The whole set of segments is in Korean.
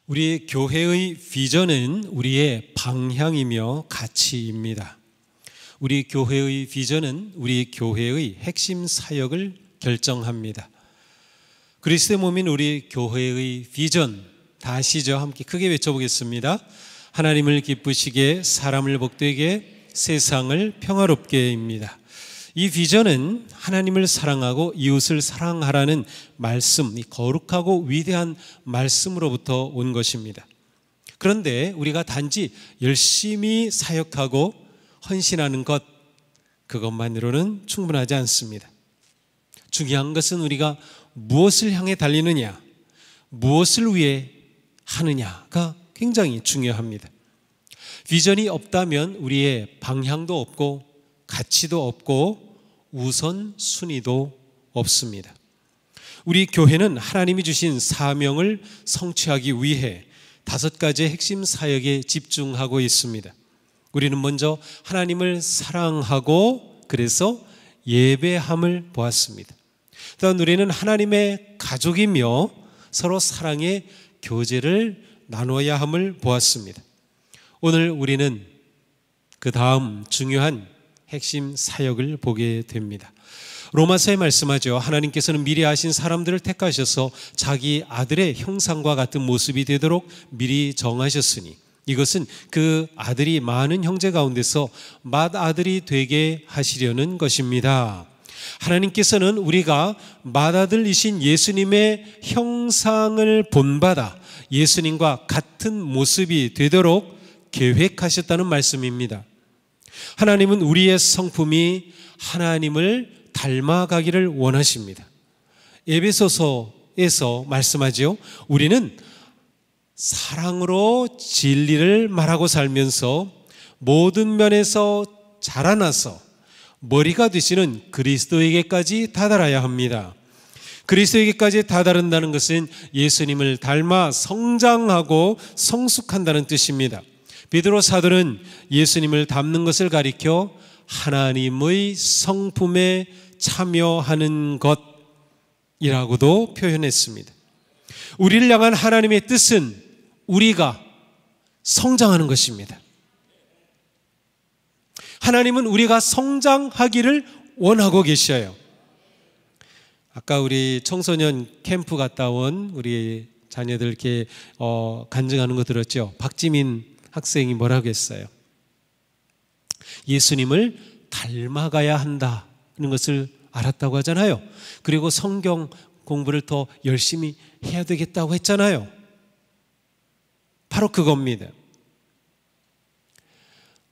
우리 교회의 비전은 우리의 방향이며 가치입니다. 우리 교회의 비전은 우리 교회의 핵심 사역을 결정합니다. 그리스도의 몸인 우리 교회의 비전, 다 아시죠? 함께 크게 외쳐보겠습니다. 하나님을 기쁘시게, 사람을 복되게, 세상을 평화롭게입니다. 이 비전은 하나님을 사랑하고 이웃을 사랑하라는 말씀, 이 거룩하고 위대한 말씀으로부터 온 것입니다. 그런데 우리가 단지 열심히 사역하고 헌신하는 것, 그것만으로는 충분하지 않습니다. 중요한 것은 우리가 무엇을 향해 달리느냐, 무엇을 위해 하느냐가 굉장히 중요합니다. 비전이 없다면 우리의 방향도 없고 가치도 없고 우선순위도 없습니다. 우리 교회는 하나님이 주신 사명을 성취하기 위해 5가지의 핵심 사역에 집중하고 있습니다. 우리는 먼저 하나님을 사랑하고 그래서 예배함을 보았습니다. 또한 우리는 하나님의 가족이며 서로 사랑의 교제를 나눠야 함을 보았습니다. 오늘 우리는 그 다음 중요한 핵심 사역을 보게 됩니다. 로마서에 말씀하죠. 하나님께서는 미리 아신 사람들을 택하셔서 자기 아들의 형상과 같은 모습이 되도록 미리 정하셨으니 이것은 그 아들이 많은 형제 가운데서 맏아들이 되게 하시려는 것입니다. 하나님께서는 우리가 맏아들이신 예수님의 형상을 본받아 예수님과 같은 모습이 되도록 계획하셨다는 말씀입니다. 하나님은 우리의 성품이 하나님을 닮아가기를 원하십니다. 에베소서에서 말씀하죠. 우리는 사랑으로 진리를 말하고 살면서 모든 면에서 자라나서 머리가 되시는 그리스도에게까지 다다라야 합니다. 그리스도에게까지 다다른다는 것은 예수님을 닮아 성장하고 성숙한다는 뜻입니다. 베드로 사도는 예수님을 닮는 것을 가리켜 하나님의 성품에 참여하는 것이라고도 표현했습니다. 우리를 향한 하나님의 뜻은 우리가 성장하는 것입니다. 하나님은 우리가 성장하기를 원하고 계셔요. 아까 우리 청소년 캠프 갔다 온 우리 자녀들 이렇게 간증하는 거 들었죠? 박지민 학생이 뭐라고 했어요? 예수님을 닮아가야 한다는 것을 알았다고 하잖아요. 그리고 성경 공부를 더 열심히 해야 되겠다고 했잖아요. 바로 그겁니다.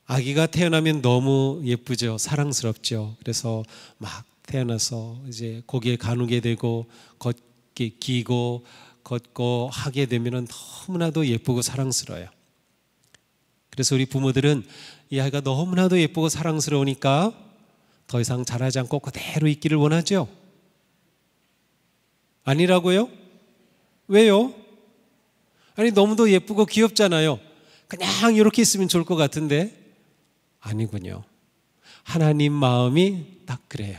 아기가 태어나면 너무 예쁘죠. 사랑스럽죠. 그래서 막 태어나서 이제 고개 가누게 되고 걷게 기고 걷고 하게 되면 너무나도 예쁘고 사랑스러워요. 그래서 우리 부모들은 이 아이가 너무나도 예쁘고 사랑스러우니까 더 이상 자라지 않고 그대로 있기를 원하죠. 아니라고요? 왜요? 아니 너무도 예쁘고 귀엽잖아요. 그냥 이렇게 있으면 좋을 것 같은데 아니군요. 하나님 마음이 딱 그래요.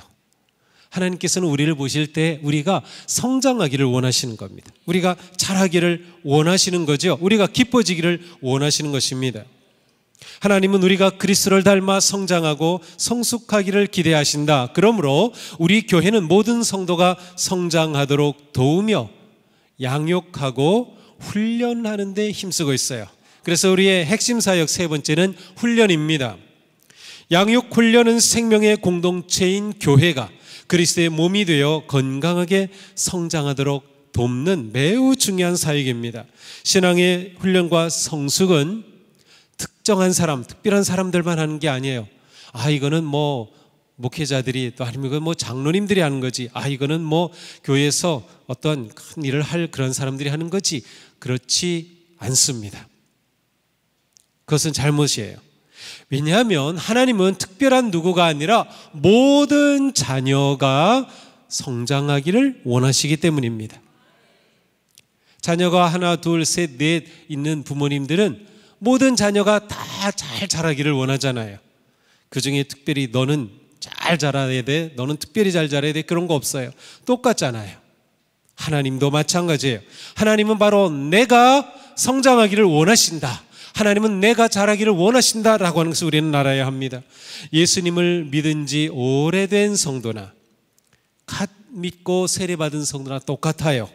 하나님께서는 우리를 보실 때 우리가 성장하기를 원하시는 겁니다. 우리가 자라기를 원하시는 거죠. 우리가 기뻐지기를 원하시는 것입니다. 하나님은 우리가 그리스도를 닮아 성장하고 성숙하기를 기대하신다. 그러므로 우리 교회는 모든 성도가 성장하도록 도우며 양육하고 훈련하는 데 힘쓰고 있어요. 그래서 우리의 핵심 사역 3번째는 훈련입니다. 양육 훈련은 생명의 공동체인 교회가 그리스도의 몸이 되어 건강하게 성장하도록 돕는 매우 중요한 사역입니다. 신앙의 훈련과 성숙은 특정한 사람, 특별한 사람들만 하는 게 아니에요. 이거는 뭐 목회자들이 또 아니면 이건 뭐 장로님들이 하는 거지. 이거는 뭐 교회에서 어떤 큰 일을 할 그런 사람들이 하는 거지. 그렇지 않습니다. 그것은 잘못이에요. 왜냐하면 하나님은 특별한 누구가 아니라 모든 자녀가 성장하기를 원하시기 때문입니다. 자녀가 하나, 둘, 셋, 넷 있는 부모님들은 모든 자녀가 다 잘 자라기를 원하잖아요. 그 중에 특별히 너는 잘 자라야 돼, 너는 특별히 잘 자라야 돼, 그런 거 없어요. 똑같잖아요. 하나님도 마찬가지예요. 하나님은 바로 내가 성장하기를 원하신다. 하나님은 내가 자라기를 원하신다라고 하는 것을 우리는 알아야 합니다. 예수님을 믿은 지 오래된 성도나 갓 믿고 세례받은 성도나 똑같아요.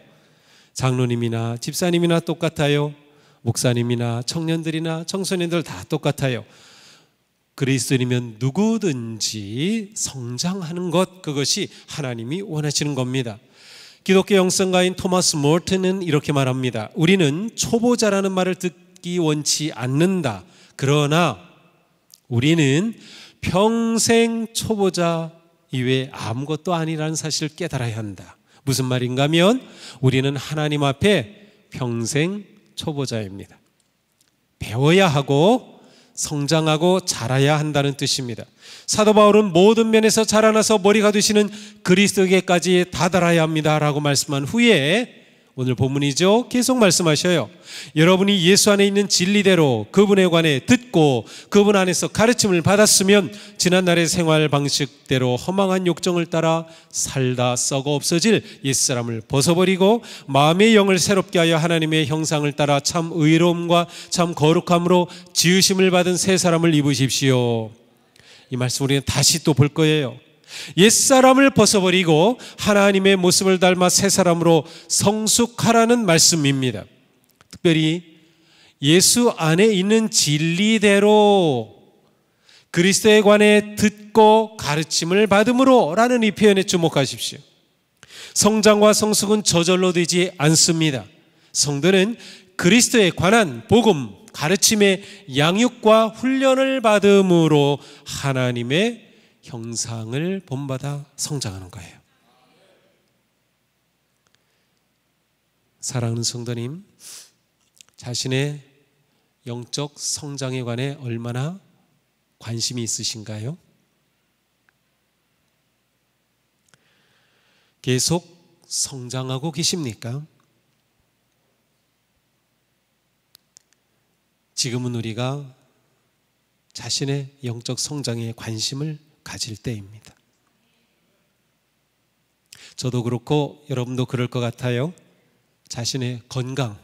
장로님이나 집사님이나 똑같아요. 목사님이나 청년들이나 청소년들 다 똑같아요. 그리스도인이면 누구든지 성장하는 것, 그것이 하나님이 원하시는 겁니다. 기독교 영성가인 토마스 몰튼은 이렇게 말합니다. 우리는 초보자라는 말을 듣기 원치 않는다. 그러나 우리는 평생 초보자 이외에 아무것도 아니라는 사실을 깨달아야 한다. 무슨 말인가 하면 우리는 하나님 앞에 평생 초보자입니다. 배워야 하고 성장하고 자라야 한다는 뜻입니다. 사도 바울은 모든 면에서 자라나서 머리가 되시는 그리스도에게까지 다다라야 합니다라고 말씀한 후에 오늘 본문이죠. 계속 말씀하셔요. 여러분이 예수 안에 있는 진리대로 그분에 관해 듣고 그분 안에서 가르침을 받았으면 지난날의 생활 방식대로 허망한 욕정을 따라 살다 썩어 없어질 옛사람을 벗어버리고 마음의 영을 새롭게 하여 하나님의 형상을 따라 참 의로움과 참 거룩함으로 지으심을 받은 새 사람을 입으십시오. 이 말씀 우리는 다시 또 볼 거예요. 옛사람을 벗어버리고 하나님의 모습을 닮아 새 사람으로 성숙하라는 말씀입니다. 특별히 예수 안에 있는 진리대로 그리스도에 관해 듣고 가르침을 받음으로 라는 이 표현에 주목하십시오. 성장과 성숙은 저절로 되지 않습니다. 성도는 그리스도에 관한 복음, 가르침의 양육과 훈련을 받음으로 하나님의 형상을 본받아 성장하는 거예요. 사랑하는 성도님, 자신의 영적 성장에 관해 얼마나 관심이 있으신가요? 계속 성장하고 계십니까? 지금은 우리가 자신의 영적 성장에 관심을 가질 때입니다. 저도 그렇고 여러분도 그럴 것 같아요. 자신의 건강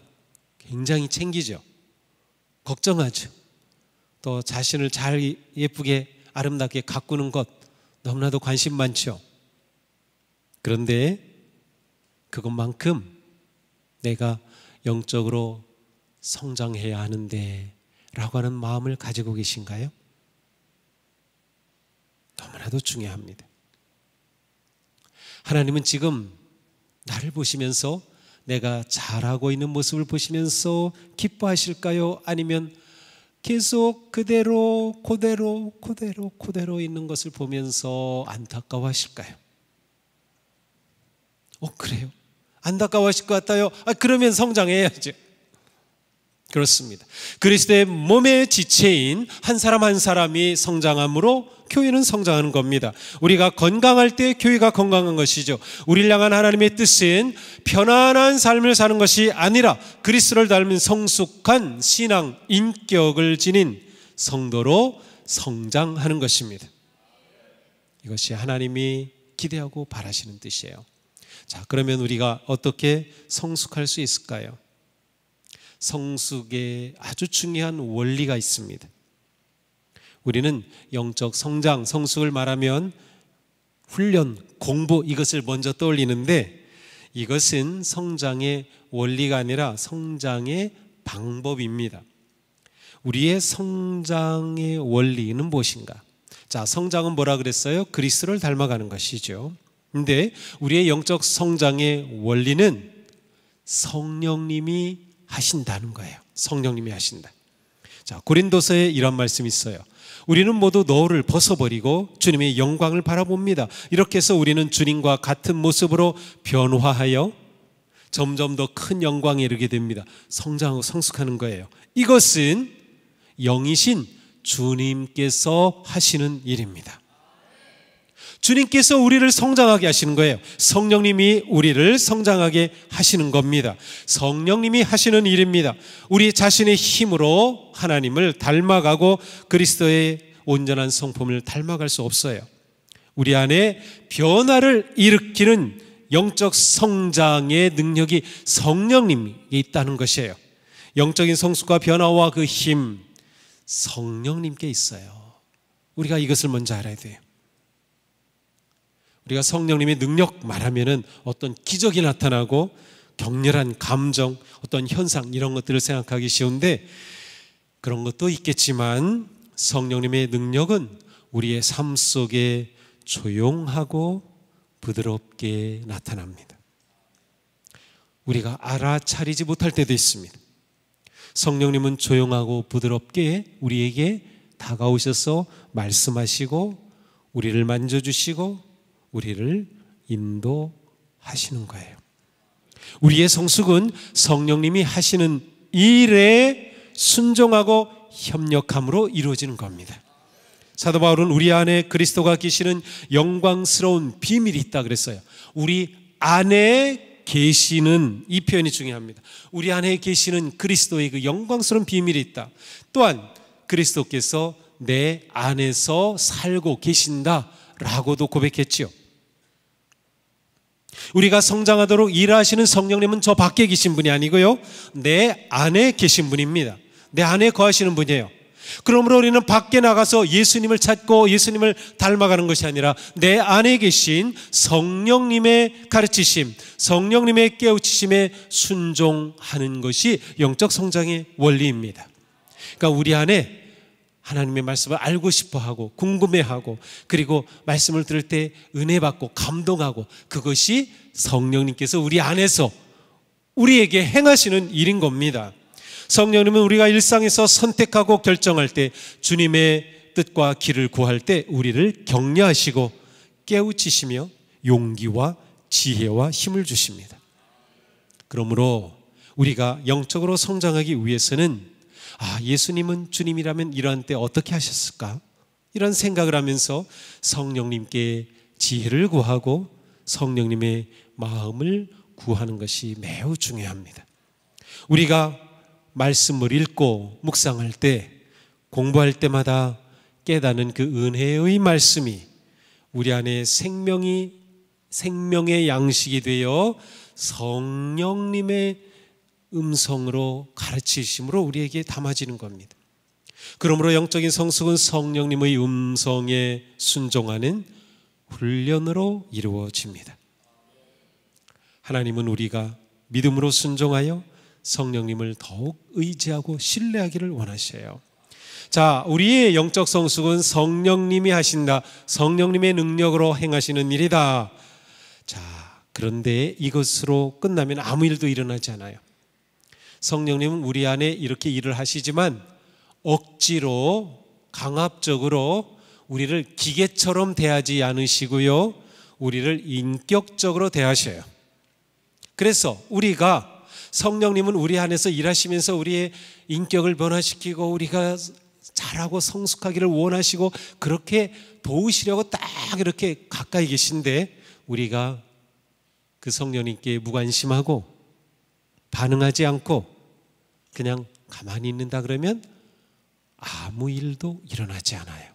굉장히 챙기죠. 걱정하죠. 또 자신을 잘 예쁘게 아름답게 가꾸는 것 너무나도 관심 많죠. 그런데 그것만큼 내가 영적으로 성장해야 하는데 라고 하는 마음을 가지고 계신가요? 너무나도 중요합니다. 하나님은 지금 나를 보시면서 내가 잘하고 있는 모습을 보시면서 기뻐하실까요? 아니면 계속 그대로 있는 것을 보면서 안타까워하실까요? 그래요? 안타까워하실 것 같아요? 그러면 성장해야죠. 그렇습니다. 그리스도의 몸의 지체인 한 사람 한 사람이 성장함으로 교회는 성장하는 겁니다. 우리가 건강할 때 교회가 건강한 것이죠. 우리를 향한 하나님의 뜻은 편안한 삶을 사는 것이 아니라 그리스도를 닮은 성숙한 신앙 인격을 지닌 성도로 성장하는 것입니다. 이것이 하나님이 기대하고 바라시는 뜻이에요. 자, 그러면 우리가 어떻게 성숙할 수 있을까요? 성숙에 아주 중요한 원리가 있습니다. 우리는 영적 성장, 성숙을 말하면 훈련, 공부 이것을 먼저 떠올리는데 이것은 성장의 원리가 아니라 성장의 방법입니다. 우리의 성장의 원리는 무엇인가? 자, 성장은 뭐라 그랬어요? 그리스도를 닮아가는 것이죠. 근데 우리의 영적 성장의 원리는 성령님이 하신다는 거예요. 성령님이 하신다. 자, 고린도서에 이런 말씀이 있어요. 우리는 모두 노를 벗어버리고 주님의 영광을 바라봅니다. 이렇게 해서 우리는 주님과 같은 모습으로 변화하여 점점 더 큰 영광에 이르게 됩니다. 성장하고 성숙하는 거예요. 이것은 영이신 주님께서 하시는 일입니다. 주님께서 우리를 성장하게 하시는 거예요. 성령님이 우리를 성장하게 하시는 겁니다. 성령님이 하시는 일입니다. 우리 자신의 힘으로 하나님을 닮아가고 그리스도의 온전한 성품을 닮아갈 수 없어요. 우리 안에 변화를 일으키는 영적 성장의 능력이 성령님이 있다는 것이에요. 영적인 성숙과 변화와 그 힘, 성령님께 있어요. 우리가 이것을 먼저 알아야 돼요. 우리가 성령님의 능력 말하면은 어떤 기적이 나타나고 격렬한 감정, 어떤 현상 이런 것들을 생각하기 쉬운데, 그런 것도 있겠지만 성령님의 능력은 우리의 삶 속에 조용하고 부드럽게 나타납니다. 우리가 알아차리지 못할 때도 있습니다. 성령님은 조용하고 부드럽게 우리에게 다가오셔서 말씀하시고 우리를 만져주시고 우리를 인도하시는 거예요. 우리의 성숙은 성령님이 하시는 일에 순종하고 협력함으로 이루어지는 겁니다. 사도 바울은 우리 안에 그리스도가 계시는 영광스러운 비밀이 있다 그랬어요. 우리 안에 계시는, 이 표현이 중요합니다. 우리 안에 계시는 그리스도의 그 영광스러운 비밀이 있다. 또한 그리스도께서 내 안에서 살고 계신다라고도 고백했지요. 우리가 성장하도록 일하시는 성령님은 저 밖에 계신 분이 아니고요, 내 안에 계신 분입니다. 내 안에 거하시는 분이에요. 그러므로 우리는 밖에 나가서 예수님을 찾고 예수님을 닮아가는 것이 아니라 내 안에 계신 성령님의 가르치심, 성령님의 깨우치심에 순종하는 것이 영적 성장의 원리입니다. 그러니까 우리 안에 하나님의 말씀을 알고 싶어하고 궁금해하고, 그리고 말씀을 들을 때 은혜 받고 감동하고, 그것이 성령님께서 우리 안에서 우리에게 행하시는 일인 겁니다. 성령님은 우리가 일상에서 선택하고 결정할 때, 주님의 뜻과 길을 구할 때 우리를 격려하시고 깨우치시며 용기와 지혜와 힘을 주십니다. 그러므로 우리가 영적으로 성장하기 위해서는 예수님은 주님이라면 이러한 때 어떻게 하셨을까? 이런 생각을 하면서 성령님께 지혜를 구하고 성령님의 마음을 구하는 것이 매우 중요합니다. 우리가 말씀을 읽고 묵상할 때, 공부할 때마다 깨닫는 그 은혜의 말씀이 우리 안에 생명의 양식이 되어 성령님의 음성으로 가르치심으로 우리에게 담아지는 겁니다. 그러므로 영적인 성숙은 성령님의 음성에 순종하는 훈련으로 이루어집니다. 하나님은 우리가 믿음으로 순종하여 성령님을 더욱 의지하고 신뢰하기를 원하셔요. 자, 우리의 영적 성숙은 성령님이 하신다, 성령님의 능력으로 행하시는 일이다. 자, 그런데 이것으로 끝나면 아무 일도 일어나지 않아요. 성령님은 우리 안에 이렇게 일을 하시지만 억지로, 강압적으로 우리를 기계처럼 대하지 않으시고요, 우리를 인격적으로 대하셔요. 그래서 우리가, 성령님은 우리 안에서 일하시면서 우리의 인격을 변화시키고 우리가 잘하고 성숙하기를 원하시고 그렇게 도우시려고 딱 이렇게 가까이 계신데, 우리가 그 성령님께 무관심하고 반응하지 않고 그냥 가만히 있는다 그러면 아무 일도 일어나지 않아요.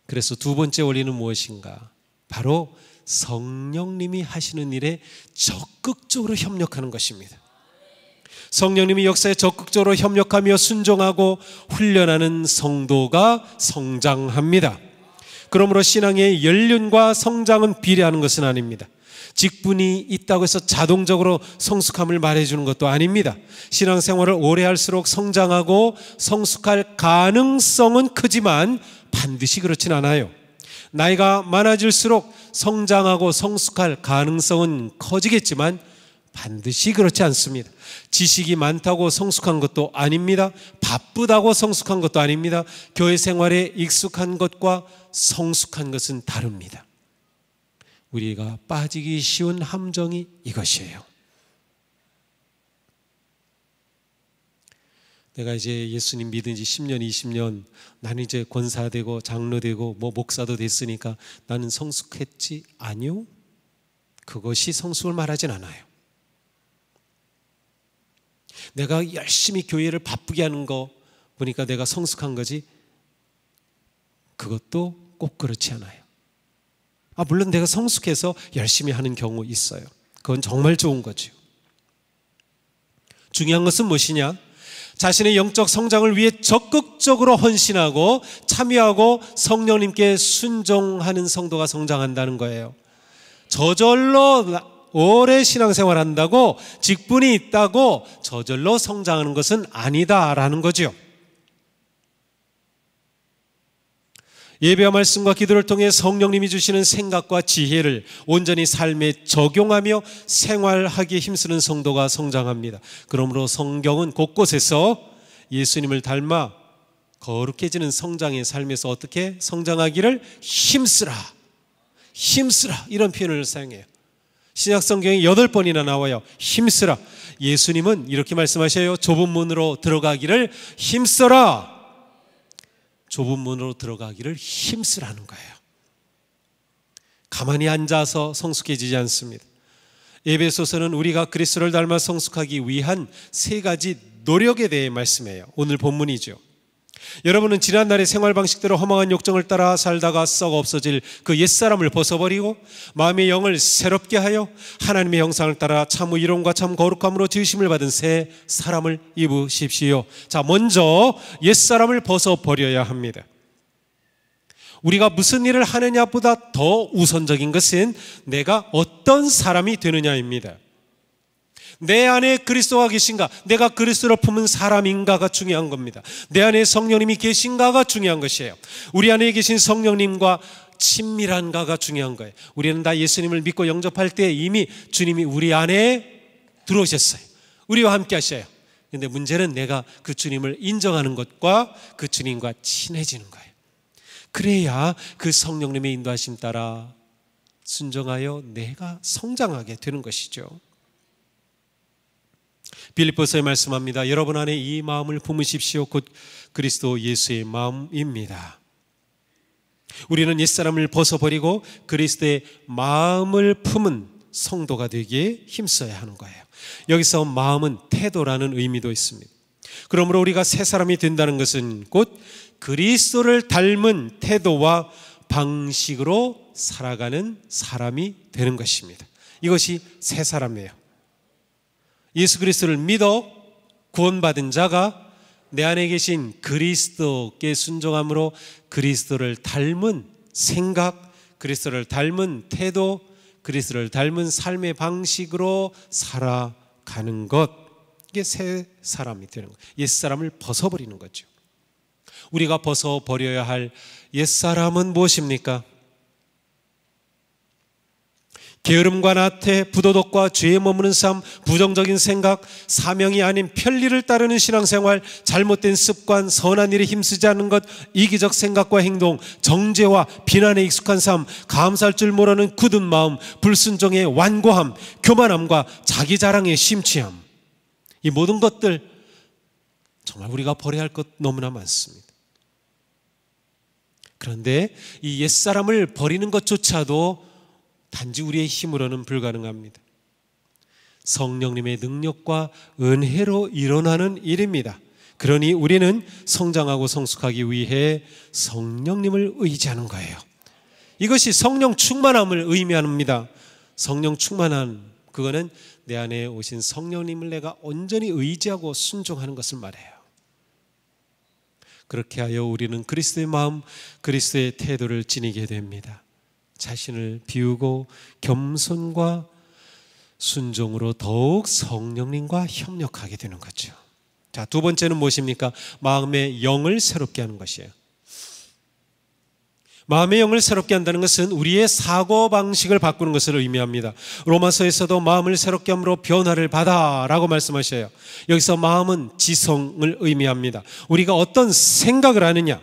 그래서 두 번째 원리는 무엇인가? 바로 성령님이 하시는 일에 적극적으로 협력하는 것입니다. 성령님이 역사에 적극적으로 협력하며 순종하고 훈련하는 성도가 성장합니다. 그러므로 신앙의 연륜과 성장은 비례하는 것은 아닙니다. 직분이 있다고 해서 자동적으로 성숙함을 말해주는 것도 아닙니다. 신앙생활을 오래 할수록 성장하고 성숙할 가능성은 크지만 반드시 그렇진 않아요. 나이가 많아질수록 성장하고 성숙할 가능성은 커지겠지만 반드시 그렇지 않습니다. 지식이 많다고 성숙한 것도 아닙니다. 바쁘다고 성숙한 것도 아닙니다. 교회 생활에 익숙한 것과 성숙한 것은 다릅니다. 우리가 빠지기 쉬운 함정이 이것이에요. 내가 이제 예수님 믿은 지 10년, 20년, 나는 이제 권사되고 장로되고 목사도 됐으니까 나는 성숙했지? 아니요. 그것이 성숙을 말하진 않아요. 내가 열심히 교회를 바쁘게 하는 거 보니까 내가 성숙한 거지? 그것도 꼭 그렇지 않아요. 물론 내가 성숙해서 열심히 하는 경우 있어요. 그건 정말 좋은 거죠. 중요한 것은 무엇이냐? 자신의 영적 성장을 위해 적극적으로 헌신하고 참여하고 성령님께 순종하는 성도가 성장한다는 거예요. 저절로 오래 신앙생활 한다고, 직분이 있다고 저절로 성장하는 것은 아니다라는 거죠. 예배와 말씀과 기도를 통해 성령님이 주시는 생각과 지혜를 온전히 삶에 적용하며 생활하기에 힘쓰는 성도가 성장합니다. 그러므로 성경은 곳곳에서 예수님을 닮아 거룩해지는 성장의 삶에서 어떻게 성장하기를 힘쓰라, 힘쓰라, 이런 표현을 사용해요. 신약 성경에 8번이나 나와요. 힘쓰라. 예수님은 이렇게 말씀하셔요. 좁은 문으로 들어가기를 힘써라. 좁은 문으로 들어가기를 힘쓰라는 거예요. 가만히 앉아서 성숙해지지 않습니다. 에베소서는 우리가 그리스도를 닮아 성숙하기 위한 3가지 노력에 대해 말씀해요. 오늘 본문이죠. 여러분은 지난날의 생활 방식대로 허망한 욕정을 따라 살다가 썩어 없어질 그 옛사람을 벗어버리고 마음의 영을 새롭게 하여 하나님의 형상을 따라 참 의로움과 참 거룩함으로 지으심을 받은 새 사람을 입으십시오. 자, 먼저 옛사람을 벗어버려야 합니다. 우리가 무슨 일을 하느냐보다 더 우선적인 것은 내가 어떤 사람이 되느냐입니다. 내 안에 그리스도가 계신가, 내가 그리스도를 품은 사람인가가 중요한 겁니다. 내 안에 성령님이 계신가가 중요한 것이에요. 우리 안에 계신 성령님과 친밀한가가 중요한 거예요. 우리는 다 예수님을 믿고 영접할 때 이미 주님이 우리 안에 들어오셨어요. 우리와 함께 하셔요. 그런데 문제는 내가 그 주님을 인정하는 것과 그 주님과 친해지는 거예요. 그래야 그 성령님의 인도하심 따라 순종하여 내가 성장하게 되는 것이죠. 빌립보서에 말씀합니다. 여러분 안에 이 마음을 품으십시오. 곧 그리스도 예수의 마음입니다. 우리는 옛사람을 벗어버리고 그리스도의 마음을 품은 성도가 되기에 힘써야 하는 거예요. 여기서 마음은 태도라는 의미도 있습니다. 그러므로 우리가 새 사람이 된다는 것은 곧 그리스도를 닮은 태도와 방식으로 살아가는 사람이 되는 것입니다. 이것이 새 사람이에요. 예수 그리스도를 믿어 구원받은 자가 내 안에 계신 그리스도께 순종함으로 그리스도를 닮은 생각, 그리스도를 닮은 태도, 그리스도를 닮은 삶의 방식으로 살아가는 것, 이게 새 사람이 되는 거예요. 옛사람을 벗어버리는 거죠. 우리가 벗어버려야 할 옛사람은 무엇입니까? 게으름과 나태, 부도덕과 죄에 머무는 삶, 부정적인 생각, 사명이 아닌 편리를 따르는 신앙생활, 잘못된 습관, 선한 일에 힘쓰지 않는 것, 이기적 생각과 행동, 정죄와 비난에 익숙한 삶, 감사할 줄 모르는 굳은 마음, 불순종의 완고함, 교만함과 자기 자랑의 심취함, 이 모든 것들 정말 우리가 버려야 할 것 너무나 많습니다. 그런데 이 옛사람을 버리는 것조차도 단지 우리의 힘으로는 불가능합니다. 성령님의 능력과 은혜로 일어나는 일입니다. 그러니 우리는 성장하고 성숙하기 위해 성령님을 의지하는 거예요. 이것이 성령 충만함을 의미합니다. 성령 충만함, 그거는 내 안에 오신 성령님을 내가 온전히 의지하고 순종하는 것을 말해요. 그렇게 하여 우리는 그리스도의 마음, 그리스도의 태도를 지니게 됩니다. 자신을 비우고 겸손과 순종으로 더욱 성령님과 협력하게 되는 거죠. 자, 2번째는 무엇입니까? 마음의 영을 새롭게 하는 것이에요. 마음의 영을 새롭게 한다는 것은 우리의 사고방식을 바꾸는 것을 의미합니다. 로마서에서도 마음을 새롭게 함으로 변화를 받아라고 말씀하셔요. 여기서 마음은 지성을 의미합니다. 우리가 어떤 생각을 하느냐,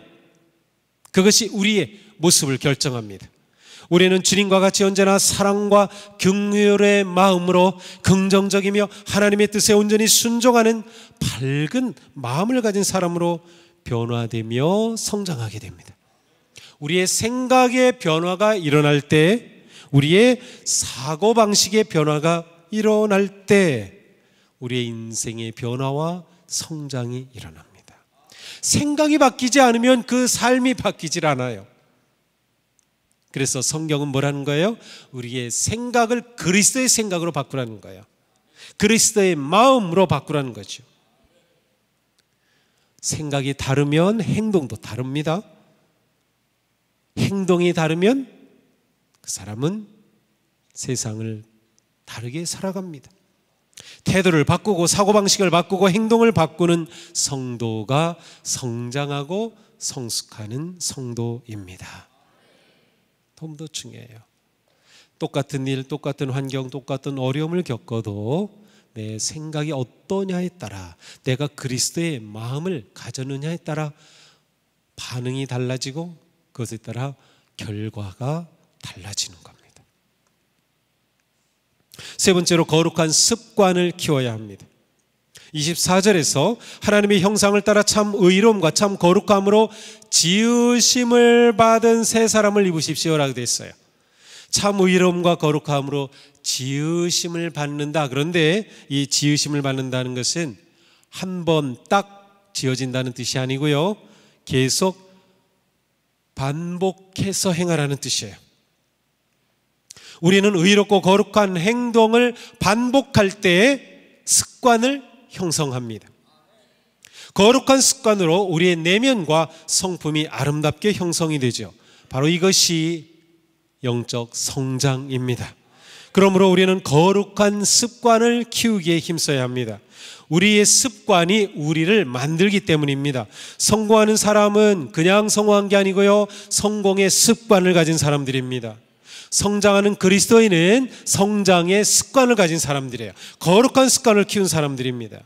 그것이 우리의 모습을 결정합니다. 우리는 주님과 같이 언제나 사랑과 긍휼의 마음으로 긍정적이며 하나님의 뜻에 온전히 순종하는 밝은 마음을 가진 사람으로 변화되며 성장하게 됩니다. 우리의 생각의 변화가 일어날 때, 우리의 사고방식의 변화가 일어날 때 우리의 인생의 변화와 성장이 일어납니다. 생각이 바뀌지 않으면 그 삶이 바뀌질 않아요. 그래서 성경은 뭐라는 거예요? 우리의 생각을 그리스도의 생각으로 바꾸라는 거예요. 그리스도의 마음으로 바꾸라는 거죠. 생각이 다르면 행동도 다릅니다. 행동이 다르면 그 사람은 세상을 다르게 살아갑니다. 태도를 바꾸고 사고방식을 바꾸고 행동을 바꾸는 성도가 성장하고 성숙하는 성도입니다. 너무도 중요해요. 똑같은 일, 똑같은 환경, 똑같은 어려움을 겪어도 내 생각이 어떠냐에 따라, 내가 그리스도의 마음을 가졌느냐에 따라 반응이 달라지고 그것에 따라 결과가 달라지는 겁니다. 세 번째로 거룩한 습관을 키워야 합니다. 24절에서 하나님의 형상을 따라 참 의로움과 참 거룩함으로 지으심을 받은 새 사람을 입으십시오라고 되어 있어요. 참 의로움과 거룩함으로 지으심을 받는다. 그런데 이 지으심을 받는다는 것은 한 번 딱 지어진다는 뜻이 아니고요, 계속 반복해서 행하라는 뜻이에요. 우리는 의롭고 거룩한 행동을 반복할 때 습관을 형성합니다. 거룩한 습관으로 우리의 내면과 성품이 아름답게 형성이 되죠. 바로 이것이 영적 성장입니다. 그러므로 우리는 거룩한 습관을 키우기에 힘써야 합니다. 우리의 습관이 우리를 만들기 때문입니다. 성공하는 사람은 그냥 성공한 게 아니고요, 성공의 습관을 가진 사람들입니다. 성장하는 그리스도인은 성장의 습관을 가진 사람들이에요. 거룩한 습관을 키운 사람들입니다.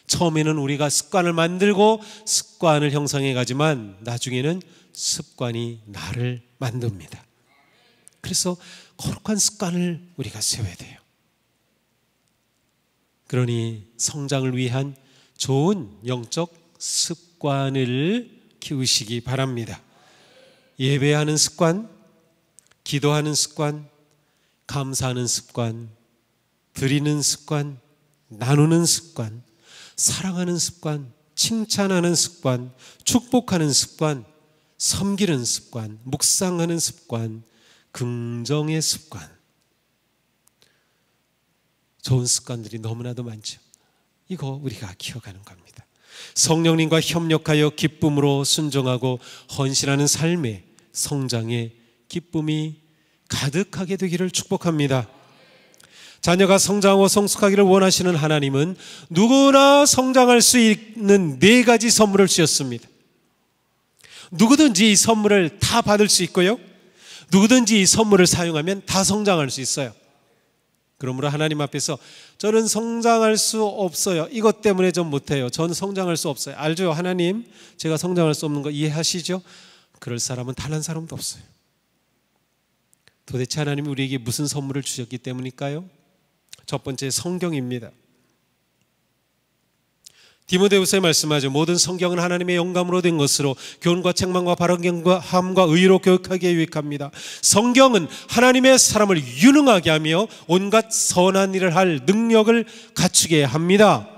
처음에는 우리가 습관을 만들고 습관을 형성해 가지만 나중에는 습관이 나를 만듭니다. 그래서 거룩한 습관을 우리가 세워야 돼요. 그러니 성장을 위한 좋은 영적 습관을 키우시기 바랍니다. 예배하는 습관, 기도하는 습관, 감사하는 습관, 드리는 습관, 나누는 습관, 사랑하는 습관, 칭찬하는 습관, 축복하는 습관, 섬기는 습관, 묵상하는 습관, 긍정의 습관. 좋은 습관들이 너무나도 많죠. 이거 우리가 키워가는 겁니다. 성령님과 협력하여 기쁨으로 순종하고 헌신하는 삶의 성장의 기쁨이 가득하게 되기를 축복합니다. 자녀가 성장하고 성숙하기를 원하시는 하나님은 누구나 성장할 수 있는 4가지 선물을 주셨습니다. 누구든지 이 선물을 다 받을 수 있고요, 누구든지 이 선물을 사용하면 다 성장할 수 있어요. 그러므로 하나님 앞에서 저는 성장할 수 없어요, 이것 때문에 좀 못해요, 저는 성장할 수 없어요. 알죠? 하나님, 제가 성장할 수 없는 거 이해하시죠? 그럴 사람은 단 한 사람도 없어요. 도대체 하나님이 우리에게 무슨 선물을 주셨기 때문일까요? 첫 번째, 성경입니다. 디모데후서에 말씀하죠. 모든 성경은 하나님의 영감으로 된 것으로 교훈과 책망과 바른함과 의로 교육하기에 유익합니다. 성경은 하나님의 사람을 유능하게 하며 온갖 선한 일을 할 능력을 갖추게 합니다.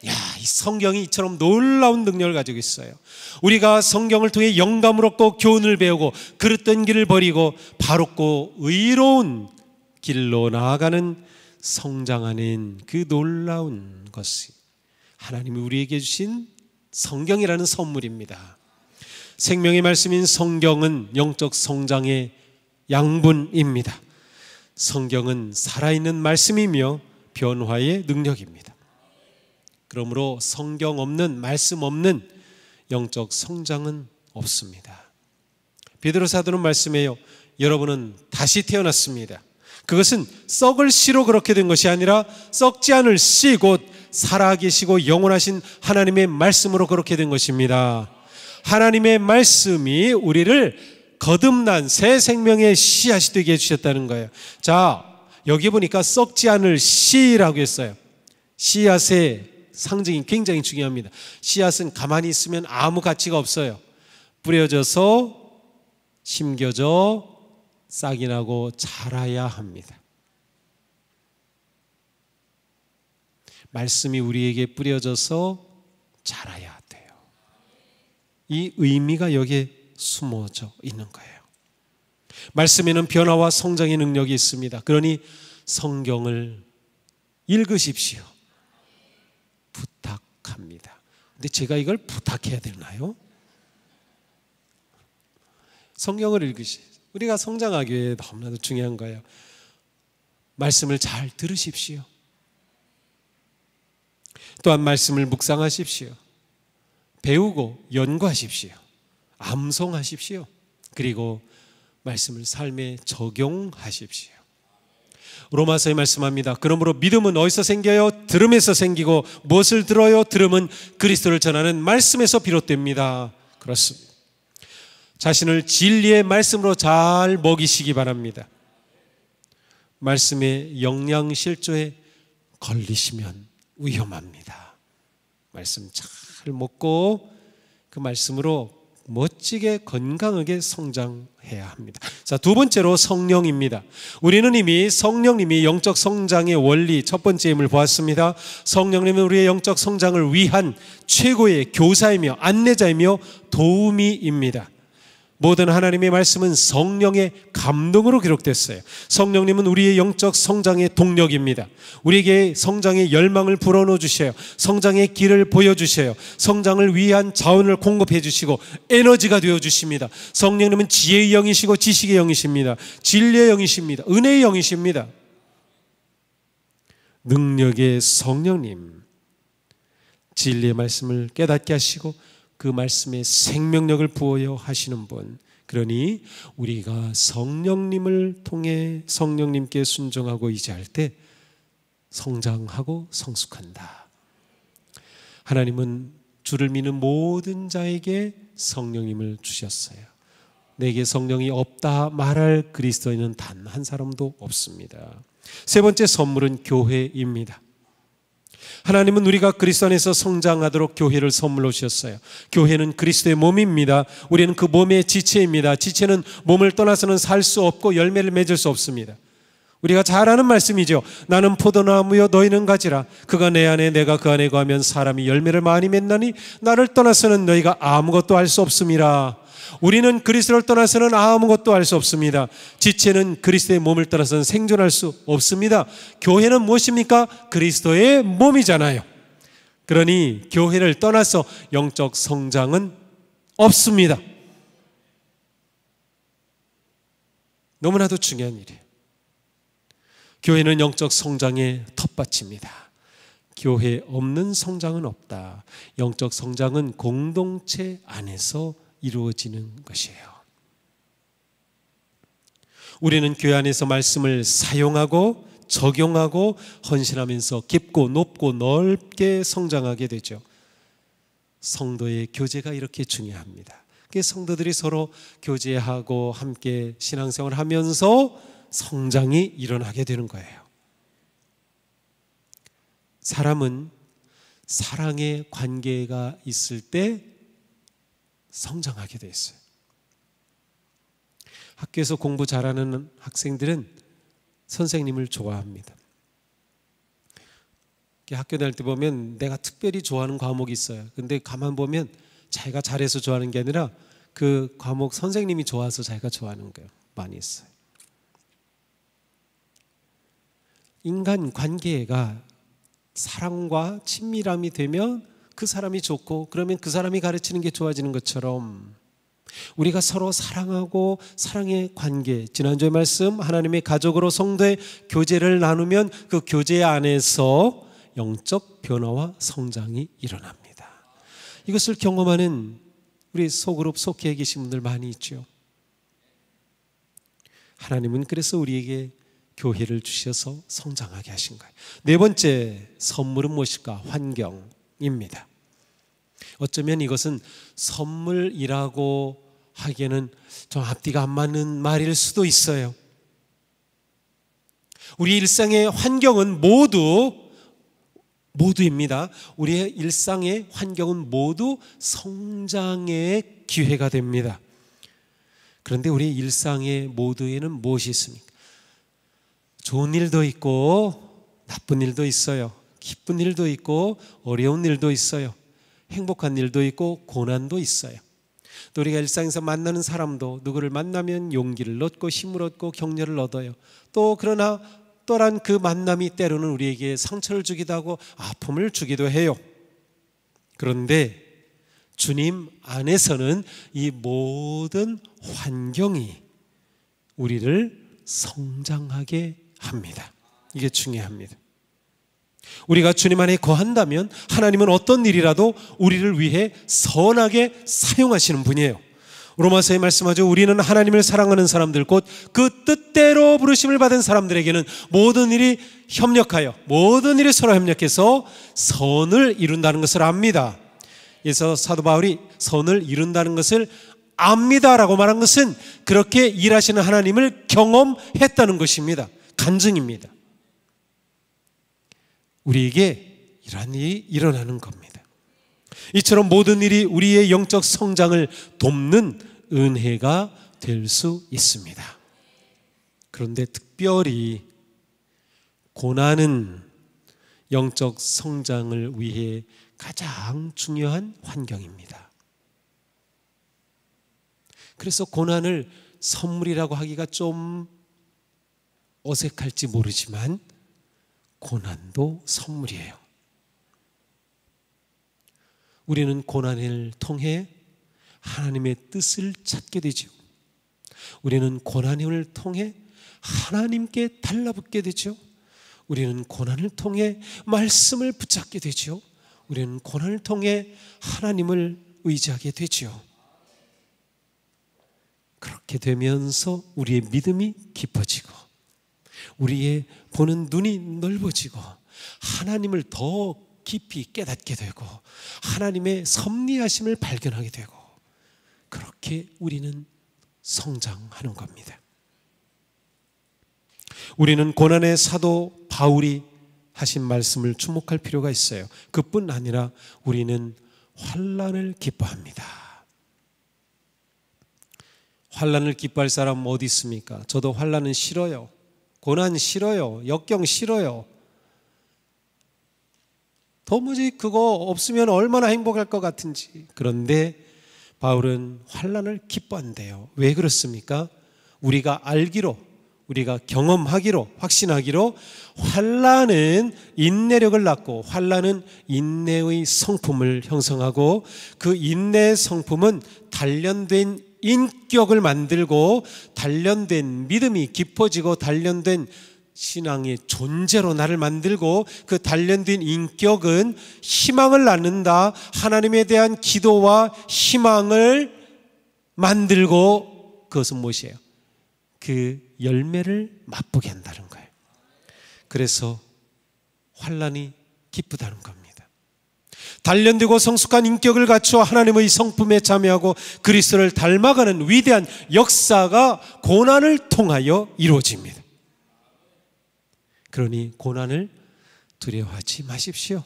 이 성경이 이처럼 놀라운 능력을 가지고 있어요. 우리가 성경을 통해 영감을 얻고 교훈을 배우고 그릇된 길을 버리고 바롭고 의로운 길로 나아가는 성장하는 그 놀라운 것이 하나님이 우리에게 주신 성경이라는 선물입니다. 생명의 말씀인 성경은 영적 성장의 양분입니다. 성경은 살아있는 말씀이며 변화의 능력입니다. 그러므로 성경 없는, 말씀 없는 영적 성장은 없습니다. 베드로 사도는 말씀해요. 여러분은 다시 태어났습니다. 그것은 썩을 씨로 그렇게 된 것이 아니라 썩지 않을 씨, 곧 살아계시고 영원하신 하나님의 말씀으로 그렇게 된 것입니다. 하나님의 말씀이 우리를 거듭난 새 생명의 씨앗이 되게 해주셨다는 거예요. 자, 여기 보니까 썩지 않을 씨라고 했어요. 씨앗의 상징이 굉장히 중요합니다. 씨앗은 가만히 있으면 아무 가치가 없어요. 뿌려져서 심겨져 싹이 나고 자라야 합니다. 말씀이 우리에게 뿌려져서 자라야 돼요. 이 의미가 여기에 숨어져 있는 거예요. 말씀에는 변화와 성장의 능력이 있습니다. 그러니 성경을 읽으십시오. 부탁합니다. 근데 제가 이걸 부탁해야 되나요? 성경을 읽으시. 우리가 성장하기 위해 너무나도 중요한 거예요. 말씀을 잘 들으십시오. 또한 말씀을 묵상하십시오. 배우고 연구하십시오. 암송하십시오. 그리고 말씀을 삶에 적용하십시오. 로마서에 말씀합니다. 그러므로 믿음은 어디서 생겨요? 들음에서 생기고, 무엇을 들어요? 들음은 그리스도를 전하는 말씀에서 비롯됩니다. 그렇습니다. 자신을 진리의 말씀으로 잘 먹이시기 바랍니다. 말씀의 영양실조에 걸리시면 위험합니다. 말씀 잘 먹고 그 말씀으로 멋지게 건강하게 성장해야 합니다. 자, 두 번째로 성령입니다. 우리는 이미 성령님이 영적 성장의 원리 첫 번째 힘을 보았습니다. 성령님은 우리의 영적 성장을 위한 최고의 교사이며 안내자이며 도우미입니다. 모든 하나님의 말씀은 성령의 감동으로 기록됐어요. 성령님은 우리의 영적 성장의 동력입니다. 우리에게 성장의 열망을 불어넣어 주셔요. 성장의 길을 보여주셔요. 성장을 위한 자원을 공급해 주시고 에너지가 되어 주십니다. 성령님은 지혜의 영이시고 지식의 영이십니다. 진리의 영이십니다. 은혜의 영이십니다. 능력의 성령님, 진리의 말씀을 깨닫게 하시고 그 말씀에 생명력을 부어요 하시는 분. 그러니 우리가 성령님을 통해 성령님께 순종하고 의지할 때 성장하고 성숙한다. 하나님은 주를 믿는 모든 자에게 성령님을 주셨어요. 내게 성령이 없다 말할 그리스도인은 단 한 사람도 없습니다. 세 번째 선물은 교회입니다. 하나님은 우리가 그리스도 안에서 성장하도록 교회를 선물로 주셨어요. 교회는 그리스도의 몸입니다. 우리는 그 몸의 지체입니다. 지체는 몸을 떠나서는 살 수 없고 열매를 맺을 수 없습니다. 우리가 잘 아는 말씀이죠. 나는 포도나무요 너희는 가지라. 그가 내 안에 내가 그 안에 거하면 사람이 열매를 많이 맺나니 나를 떠나서는 너희가 아무것도 할 수 없음이라. 우리는 그리스도를 떠나서는 아무것도 할 수 없습니다. 지체는 그리스도의 몸을 떠나서는 생존할 수 없습니다. 교회는 무엇입니까? 그리스도의 몸이잖아요. 그러니 교회를 떠나서 영적 성장은 없습니다. 너무나도 중요한 일이에요. 교회는 영적 성장의 텃밭입니다. 교회 없는 성장은 없다. 영적 성장은 공동체 안에서 이루어지는 것이에요. 우리는 교회 안에서 말씀을 사용하고 적용하고 헌신하면서 깊고 높고 넓게 성장하게 되죠. 성도의 교제가 이렇게 중요합니다. 성도들이 서로 교제하고 함께 신앙생활을 하면서 성장이 일어나게 되는 거예요. 사람은 사랑의 관계가 있을 때 성장하게 돼 있어요. 학교에서 공부 잘하는 학생들은 선생님을 좋아합니다. 학교 다닐 때 보면 내가 특별히 좋아하는 과목이 있어요. 근데 가만 보면 자기가 잘해서 좋아하는 게 아니라 그 과목 선생님이 좋아서 자기가 좋아하는 거예요. 많이 있어요. 인간 관계가 사랑과 친밀함이 되면 그 사람이 좋고 그러면 그 사람이 가르치는 게 좋아지는 것처럼 우리가 서로 사랑하고 사랑의 관계, 지난주의 말씀 하나님의 가족으로 성도의 교제를 나누면 그 교제 안에서 영적 변화와 성장이 일어납니다. 이것을 경험하는 우리 소그룹 속해 계신 분들 많이 있죠. 하나님은 그래서 우리에게 교회를 주셔서 성장하게 하신 거예요. 네 번째 선물은 무엇일까? 환경입니다. 어쩌면 이것은 선물이라고 하기에는 좀 앞뒤가 안 맞는 말일 수도 있어요. 우리 일상의 환경은 모두입니다. 우리의 일상의 환경은 모두 성장의 기회가 됩니다. 그런데 우리 일상의 모두에는 무엇이 있습니까? 좋은 일도 있고 나쁜 일도 있어요. 기쁜 일도 있고 어려운 일도 있어요. 행복한 일도 있고 고난도 있어요. 또 우리가 일상에서 만나는 사람도 누구를 만나면 용기를 얻고 힘을 얻고 격려를 얻어요. 또 그러나 떡떨한 그 만남이 때로는 우리에게 상처를 주기도 하고 아픔을 주기도 해요. 그런데 주님 안에서는 이 모든 환경이 우리를 성장하게 합니다. 이게 중요합니다. 우리가 주님 안에 거한다면 하나님은 어떤 일이라도 우리를 위해 선하게 사용하시는 분이에요. 로마서에 말씀하죠. 우리는 하나님을 사랑하는 사람들 곧 그 뜻대로 부르심을 받은 사람들에게는 모든 일이 협력하여 모든 일이 서로 협력해서 선을 이룬다는 것을 압니다. 그래서 사도 바울이 선을 이룬다는 것을 압니다라고 말한 것은 그렇게 일하시는 하나님을 경험했다는 것입니다. 간증입니다. 우리에게 이러한 일이 일어나는 겁니다. 이처럼 모든 일이 우리의 영적 성장을 돕는 은혜가 될 수 있습니다. 그런데 특별히 고난은 영적 성장을 위해 가장 중요한 환경입니다. 그래서 고난을 선물이라고 하기가 좀 어색할지 모르지만 고난도 선물이에요. 우리는 고난을 통해 하나님의 뜻을 찾게 되죠. 우리는 고난을 통해 하나님께 달라붙게 되죠. 우리는 고난을 통해 말씀을 붙잡게 되죠. 우리는 고난을 통해 하나님을 의지하게 되죠. 그렇게 되면서 우리의 믿음이 깊어지고 우리의 보는 눈이 넓어지고 하나님을 더 깊이 깨닫게 되고 하나님의 섭리하심을 발견하게 되고 그렇게 우리는 성장하는 겁니다. 우리는 고난의 사도 바울이 하신 말씀을 주목할 필요가 있어요. 그뿐 아니라 우리는 환난을 기뻐합니다. 환난을 기뻐할 사람 어디 있습니까? 저도 환난은 싫어요. 고난 싫어요. 역경 싫어요. 도무지 그거 없으면 얼마나 행복할 것 같은지. 그런데 바울은 환난을 기뻐한대요. 왜 그렇습니까? 우리가 알기로, 우리가 경험하기로, 확신하기로 환난은 인내력을 낳고 환난은 인내의 성품을 형성하고 그 인내의 성품은 단련된 인격을 만들고 단련된 믿음이 깊어지고 단련된 신앙의 존재로 나를 만들고 그 단련된 인격은 희망을 낳는다. 하나님에 대한 기도와 희망을 만들고 그것은 무엇이에요? 그 열매를 맛보게 한다는 거예요. 그래서 환난이 기쁘다는 겁니다. 단련되고 성숙한 인격을 갖추어 하나님의 성품에 참여하고 그리스도를 닮아가는 위대한 역사가 고난을 통하여 이루어집니다. 그러니 고난을 두려워하지 마십시오.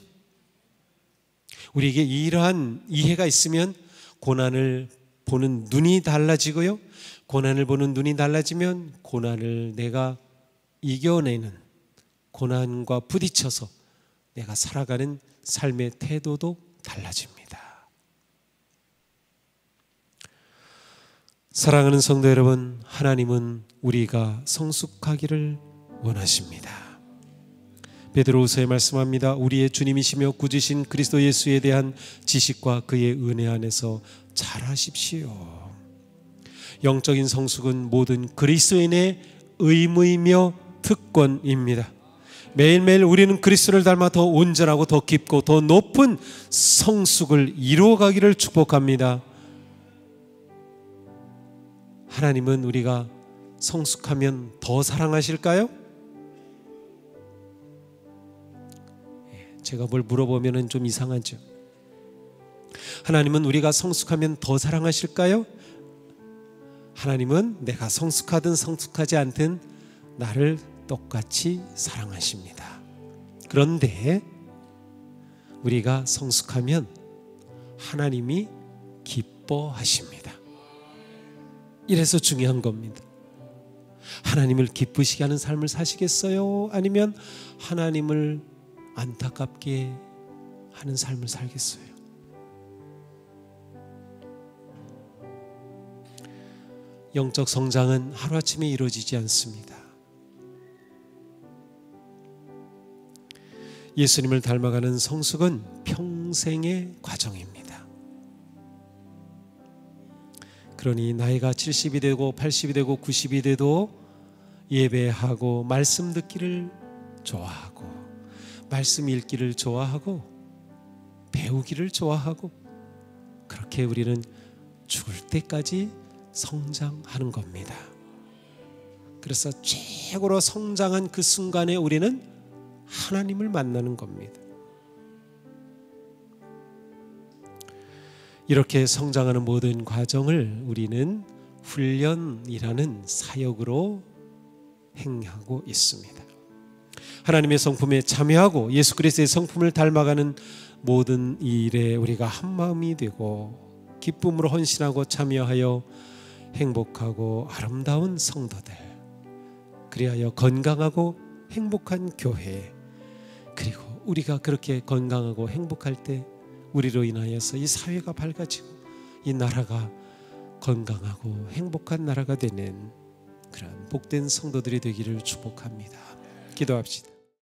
우리에게 이러한 이해가 있으면 고난을 보는 눈이 달라지고요. 고난을 보는 눈이 달라지면 고난을 내가 이겨내는 고난과 부딪혀서 내가 살아가는 삶의 태도도 달라집니다. 사랑하는 성도 여러분, 하나님은 우리가 성숙하기를 원하십니다. 베드로후서에 말씀합니다. 우리의 주님이시며 구주신 그리스도 예수에 대한 지식과 그의 은혜 안에서 자라십시오. 영적인 성숙은 모든 그리스도인의 의무이며 특권입니다. 매일매일 우리는 그리스도를 닮아 더 온전하고 더 깊고 더 높은 성숙을 이루어가기를 축복합니다. 하나님은 우리가 성숙하면 더 사랑하실까요? 제가 뭘 물어보면 좀 이상하죠. 하나님은 우리가 성숙하면 더 사랑하실까요? 하나님은 내가 성숙하든 성숙하지 않든 나를 똑같이 사랑하십니다. 그런데 우리가 성숙하면 하나님이 기뻐하십니다. 이래서 중요한 겁니다. 하나님을 기쁘시게 하는 삶을 사시겠어요? 아니면 하나님을 안타깝게 하는 삶을 살겠어요? 영적 성장은 하루아침에 이루어지지 않습니다. 예수님을 닮아가는 성숙은 평생의 과정입니다. 그러니 나이가 70이 되고 80이 되고 90이 돼도 예배하고 말씀 듣기를 좋아하고 말씀 읽기를 좋아하고 배우기를 좋아하고 그렇게 우리는 죽을 때까지 성장하는 겁니다. 그래서 최고로 성장한 그 순간에 우리는 하나님을 만나는 겁니다. 이렇게 성장하는 모든 과정을 우리는 훈련이라는 사역으로 행하고 있습니다. 하나님의 성품에 참여하고 예수 그리스도의 성품을 닮아가는 모든 일에 우리가 한마음이 되고 기쁨으로 헌신하고 참여하여 행복하고 아름다운 성도들, 그리하여 건강하고 행복한 교회, 그리고 우리가 그렇게 건강하고 행복할 때 우리로 인하여서 이 사회가 밝아지고 이 나라가 건강하고 행복한 나라가 되는 그런 복된 성도들이 되기를 축복합니다. 기도합시다.